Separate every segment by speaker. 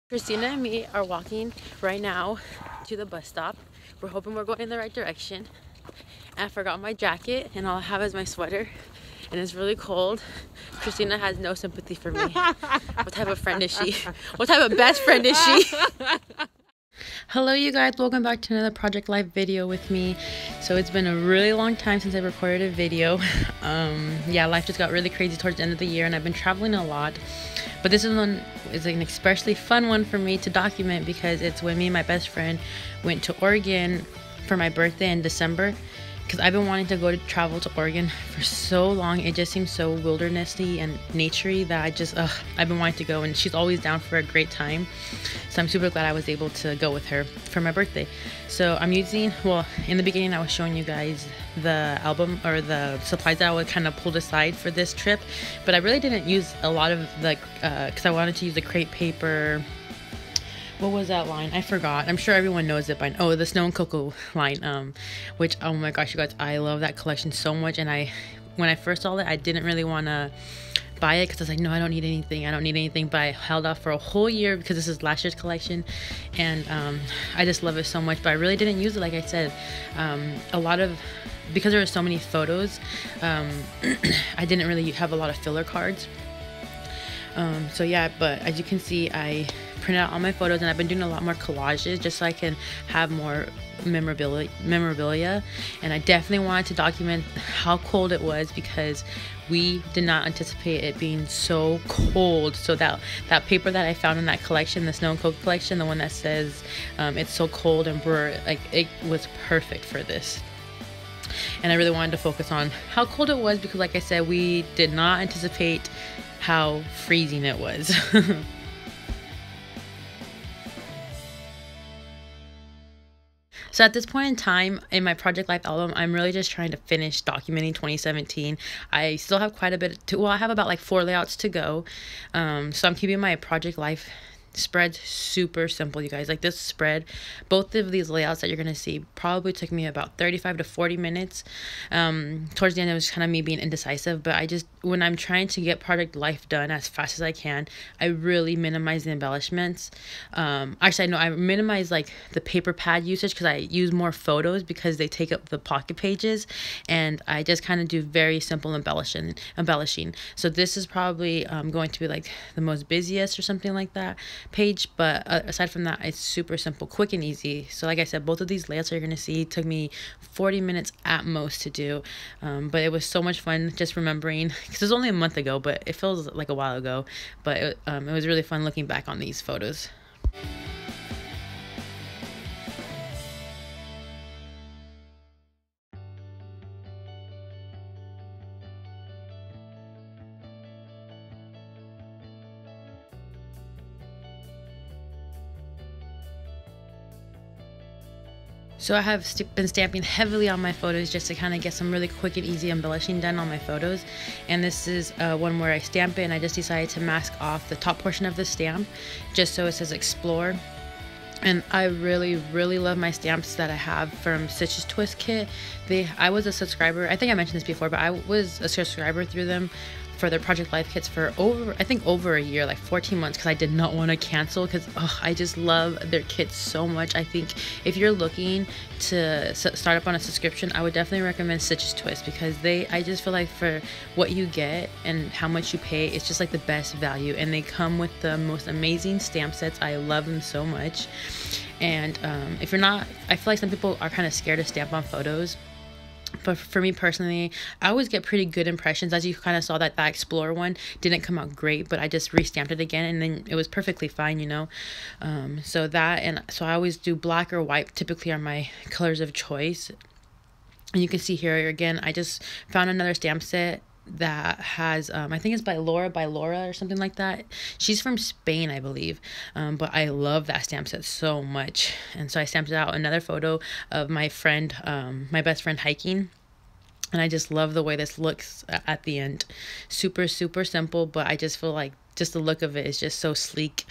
Speaker 1: Christina and me are walking right now to the bus stop. We're hoping we're going in the right direction. And I forgot my jacket and all I have is my sweater and it's really cold. Christina has no sympathy for me. What type of friend is she? What type of best friend is she? Hello you guys, welcome back to another Project Life video with me. So it's been a really long time since I recorded a video. Yeah, life just got really crazy towards the end of the year and I've been traveling a lot. But this one is an especially fun one for me to document because it's when me and my best friend went to Oregon for my birthday in December. Because I've been wanting to go to travel to Oregon for so long. It just seems so wildernessy and naturey that I've been wanting to go, and she's always down for a great time. So I'm super glad I was able to go with her for my birthday. So I'm using, well, in the beginning I was showing you guys the album or the supplies that I would kind of pulled aside for this trip, but I really didn't use a lot of the, because I wanted to use the crepe paper. What was that line? I forgot. I'm sure everyone knows it by now. Oh, the Snow and Cocoa line, which, oh my gosh, you guys, I love that collection so much. And when I first saw it, I didn't really want to buy it because I was like, no, I don't need anything. But I held off for a whole year because this is last year's collection, and I just love it so much. But I really didn't use it, like I said. Because there were so many photos, I didn't really have a lot of filler cards. So yeah, but as you can see, I printed out all my photos and I've been doing a lot more collages just so I can have more memorabilia. And I definitely wanted to document how cold it was because we did not anticipate it being so cold. So that paper that I found in that collection, the Snow and Coke collection, the one that says it's so cold and like, it was perfect for this. And I really wanted to focus on how cold it was because, like I said, we did not anticipate how freezing it was. So at this point in time in my Project Life album, I'm really just trying to finish documenting 2017. I still have quite a bit I have about like 4 layouts to go. So I'm keeping my Project Life spread super simple, you guys. Like this spread, both of these layouts that you're gonna see probably took me about 35 to 40 minutes. Towards the end it was kind of me being indecisive, but when I'm trying to get Project Life done as fast as I can, I really minimize the embellishments. Actually, no, I minimize like the paper pad usage because I use more photos because they take up the pocket pages, and I just kind of do very simple embellishing. So this is probably going to be like the most busiest or something like that page, but aside from that, it's super simple, quick and easy. So like I said, both of these layouts you're gonna see took me 40 minutes at most to do, but it was so much fun just remembering because it was only a month ago, but it feels like a while ago. But it was really fun looking back on these photos. So I have been stamping heavily on my photos just to kind of get some really quick and easy embellishing done on my photos. And this is one where I stamp it and I just decided to mask off the top portion of the stamp just so it says Explore. And I really love my stamps that I have from Stitches Twist Kit. I was a subscriber, I think I mentioned this before, but I was a subscriber through them for their Project Life kits for over a year, like 14 months, because I did not want to cancel because I just love their kits so much. I think if you're looking to start up on a subscription, I would definitely recommend Stitches Twist because I just feel like for what you get and how much you pay, it's just like the best value, and they come with the most amazing stamp sets. I love them so much. And if you're not, I feel like some people are kind of scared to stamp on photos. But for me personally, I always get pretty good impressions. As you kind of saw that Explorer one didn't come out great, but I just re-stamped it again and then it was perfectly fine, you know. So I always do black or white, typically are my colors of choice. And you can see here again, I just found another stamp set that has I think it's by Laura or something like that. She's from Spain, I believe, but I love that stamp set so much. And so I stamped out another photo of my friend, my best friend, hiking, and I just love the way this looks at the end. Super simple, but I just feel like just the look of it is just so sleek.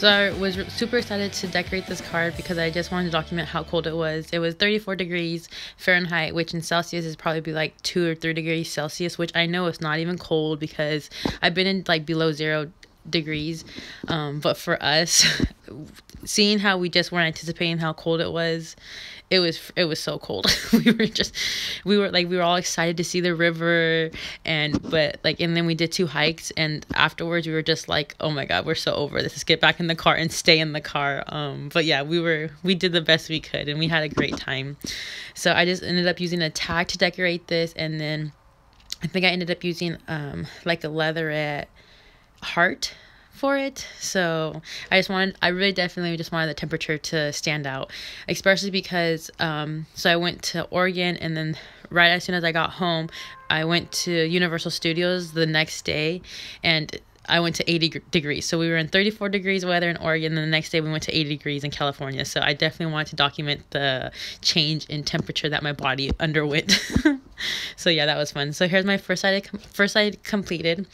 Speaker 1: So I was super excited to decorate this card because I just wanted to document how cold it was. It was 34 degrees Fahrenheit, which in Celsius is probably be like 2 or 3 degrees Celsius, which I know is not even cold because I've been in like below 0 degrees. But for us, seeing how we just weren't anticipating how cold it was so cold. We were all excited to see the river, and then we did 2 hikes, and afterwards we were just like, oh my god, we're so over this. Let's get back in the car and stay in the car. But yeah, we did the best we could, and we had a great time. So I just ended up using a tag to decorate this, and then I think I ended up using like a leatherette heart for it. So I really definitely just wanted the temperature to stand out, especially because so I went to Oregon, and then right as soon as I got home I went to Universal Studios the next day, and I went to 80 degrees. So we were in 34 degrees weather in Oregon, and the next day we went to 80 degrees in California. So I definitely wanted to document the change in temperature that my body underwent. So yeah, that was fun. So here's my first side completed,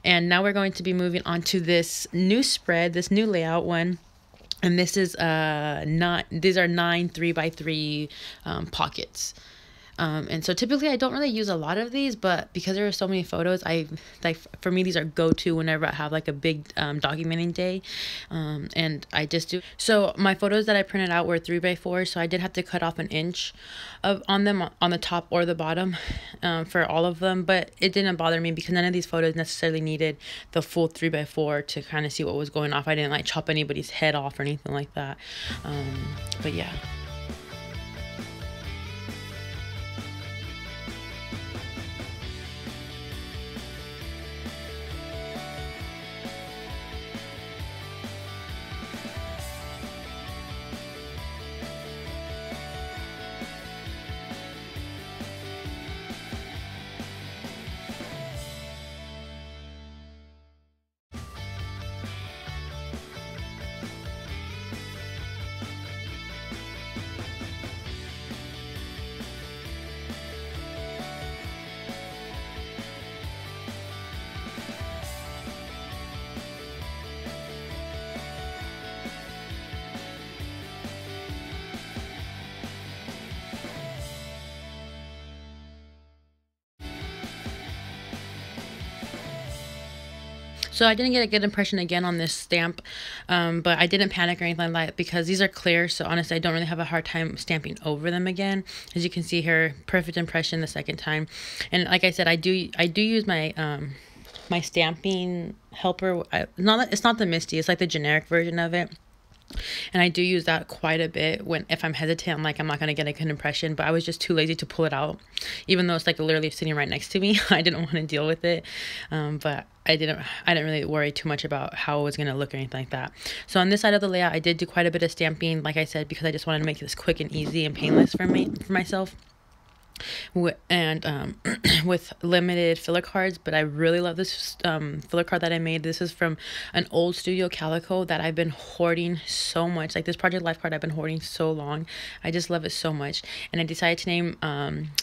Speaker 1: and now we're going to be moving on to this new spread, this new layout one. And this is these are 9 3x3 pockets. And so typically I don't really use a lot of these, but because there are so many photos, for me, these are go-to whenever I have like a big documenting day. And I just do. So my photos that I printed out were 3x4, so I did have to cut off 1 inch on them, on the top or the bottom, for all of them, but it didn't bother me because none of these photos necessarily needed the full 3x4 to kind of see what was going off. I didn't like chop anybody's head off or anything like that. But yeah. So I didn't get a good impression again on this stamp, but I didn't panic or anything like that because these are clear. So honestly, I don't really have a hard time stamping over them again. As you can see here, perfect impression the second time. And like I said, I do use my my stamping helper. It's not the Misty. It's like the generic version of it. And I do use that quite a bit if I'm hesitant, I'm like, I'm not going to get a good impression, but I was just too lazy to pull it out, even though it's like literally sitting right next to me. I didn't want to deal with it. But I didn't really worry too much about how it was going to look or anything like that. So on this side of the layout, I did do quite a bit of stamping, like I said, because I just wanted to make this quick and easy and painless for myself. And with limited filler cards, but I really love this filler card that I made. This is from an old Studio Calico that I've been hoarding so much. Like this Project Life card I've been hoarding so long. I just love it so much, and I decided to name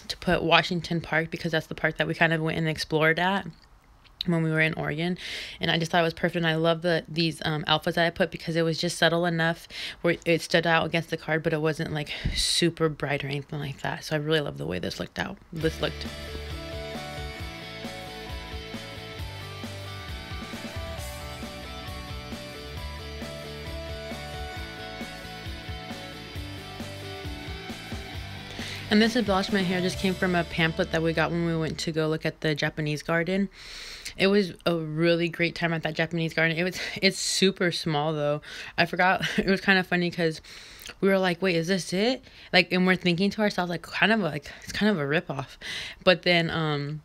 Speaker 1: to put Washington Park because that's the park that we kind of went and explored at when we were in Oregon, and I just thought it was perfect. And I love these alphas that I put because it was just subtle enough where it stood out against the card, but it wasn't like super bright or anything like that. So I really love the way this looked. And this embellishment here just came from a pamphlet that we got when we went to go look at the Japanese garden. It was a really great time at that Japanese garden. It's super small though. I forgot. It was kind of funny because we were like, wait, is this it? Like, and we're thinking to ourselves it's kind of a ripoff. But then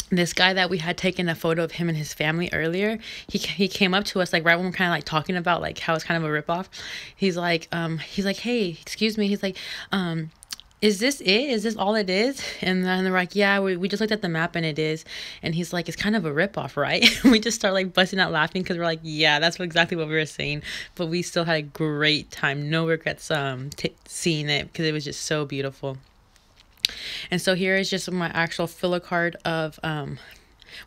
Speaker 1: this guy that we had taken a photo of him and his family earlier, he came up to us like right when we're kind of like talking about like how it's kind of a ripoff. He's like, hey, excuse me. He's like, is this it? Is this all it is? And then they're like, yeah, we just looked at the map and it is. And he's like, it's kind of a ripoff, right? We just start like busting out laughing because we're like, yeah, that's exactly what we were saying. But we still had a great time. No regrets seeing it because it was just so beautiful. And so here is just my actual filler card of I'm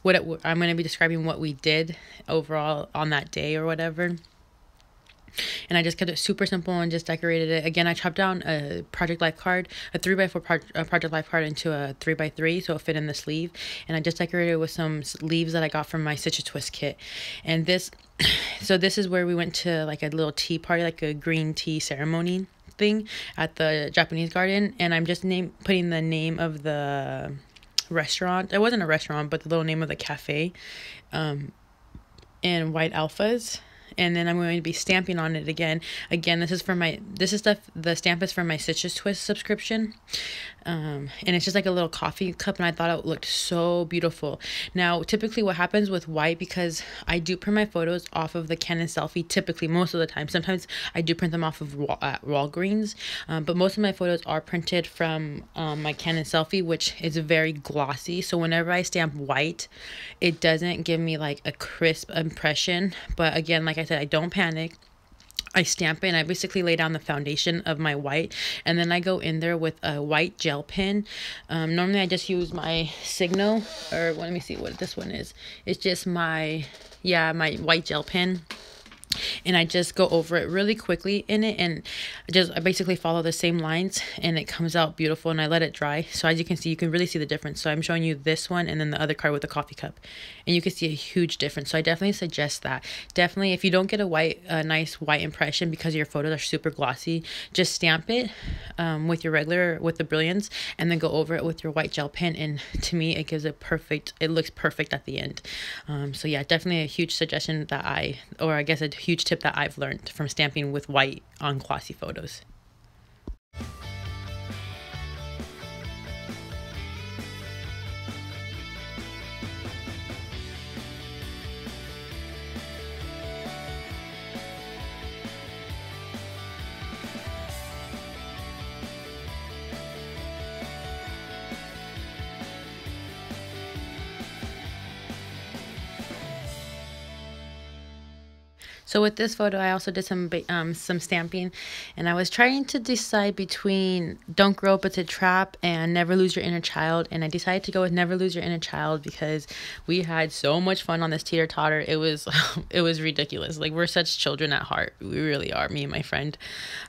Speaker 1: going to be describing what we did overall on that day or whatever. And I just kept it super simple and just decorated it. Again, I chopped down a Project Life card, a 3x4 Project Life card into a 3x3 so it fit in the sleeve. And I just decorated it with some leaves that I got from my Stitch a Twist kit. And this, so this is where we went to like a little tea party, like a green tea ceremony thing at the Japanese garden. And I'm just putting the name of the restaurant. It wasn't a restaurant, but the little name of the cafe, in white alphas. And then I'm going to be stamping on it again. This is stuff, the stamp is for my Stitch a Twist subscription. And it's just like a little coffee cup, and I thought it looked so beautiful. Now, typically what happens with white, because I do print my photos off of the Canon Selphy, typically, most of the time. Sometimes I do print them off of Walgreens, but most of my photos are printed from my Canon Selphy, which is very glossy. So whenever I stamp white, it doesn't give me like a crisp impression. But again, like I said, I don't panic. I stamp it and I basically lay down the foundation of my white, and then I go in there with a white gel pen. Normally I just use my Signo, or let me see what this one is. It's just my white gel pen. And I just go over it really quickly in it, and I basically follow the same lines, and it comes out beautiful, and I let it dry. So as you can see, you can really see the difference. So I'm showing you this one and then the other card with the coffee cup, and you can see a huge difference. So I definitely suggest that. Definitely, if you don't get a nice white impression because your photos are super glossy, just stamp it with the Brilliance, and then go over it with your white gel pen, and to me it gives it looks perfect at the end. So yeah, definitely a huge suggestion that a huge tip that I've learned from stamping with white on glossy photos. So with this photo, I also did some stamping, and I was trying to decide between Don't Grow Up It's a Trap and Never Lose Your Inner Child, and I decided to go with Never Lose Your Inner Child because we had so much fun on this teeter-totter. It was it was ridiculous. Like, we're such children at heart. We really are, me and my friend.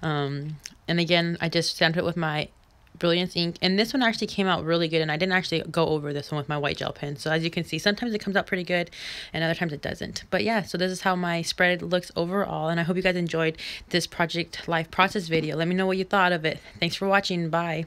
Speaker 1: And again, I just stamped it with my Brilliance ink, and this one actually came out really good, and I didn't actually go over this one with my white gel pen. So as you can see, sometimes it comes out pretty good and other times it doesn't. But yeah, so this is how my spread looks overall, and I hope you guys enjoyed this Project Life process video. Let me know what you thought of it. Thanks for watching. Bye.